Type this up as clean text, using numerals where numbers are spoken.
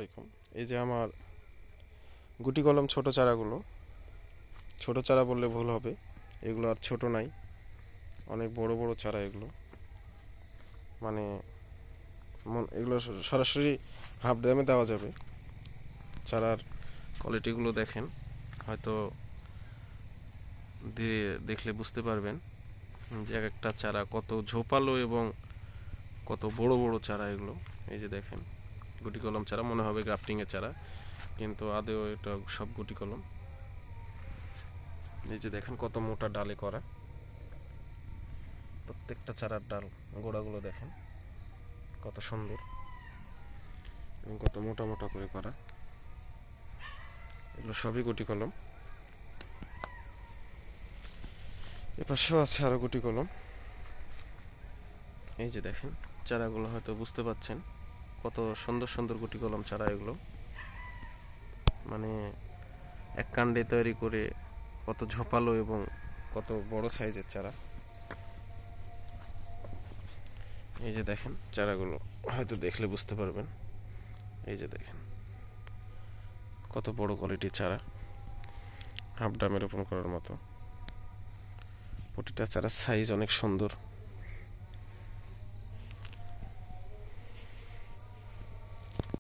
আলাইকুম। এই যে আমার গুটি কলম ছোট চারাগুলো, ছোট চারা বললে ভুল হবে, এগুলো আর ছোট নাই, অনেক বড় বড় চারা এগুলো। মানে এগুলো সরাসরি হাফ ড্যামে দেওয়া যাবে। চারার কোয়ালিটিগুলো দেখেন, হয়তো দিয়ে দেখলে বুঝতে পারবেন যে এক একটা চারা কত ঝোপালো এবং কত বড় বড় চারা এগুলো। এই যে দেখেন, গুটি কলম চারা মনে হবে গ্রাফটিংয়ের চারা, কিন্তু আদৌ এটা সব গুটি কলম। এই যে দেখেন কত মোটা ডালে করা, প্রত্যেকটা চারার ডাল গোড়াগুলো দেখেন কত সুন্দর এবং কত মোটা মোটা করে করা। এগুলো সবই গুটি কলম। এপাশেও আছে আরো গুটি কলম। এই যে দেখেন চারাগুলো, হয়তো বুঝতে পাচ্ছেন কত সুন্দর সুন্দর গুটি কলম চারা এগুলো। মানে এক কাণ্ডে তৈরি করে কত ঝোপালো এবং কত বড় সাইজের চারা। এই যে দেখেন চারাগুলো, হয়তো দেখলে বুঝতে পারবেন। এই যে দেখেন কত বড় কোয়ালিটির চারা, হাফ ড্রামে রোপণ করার মতো। প্রতিটা চারার সাইজ অনেক সুন্দর।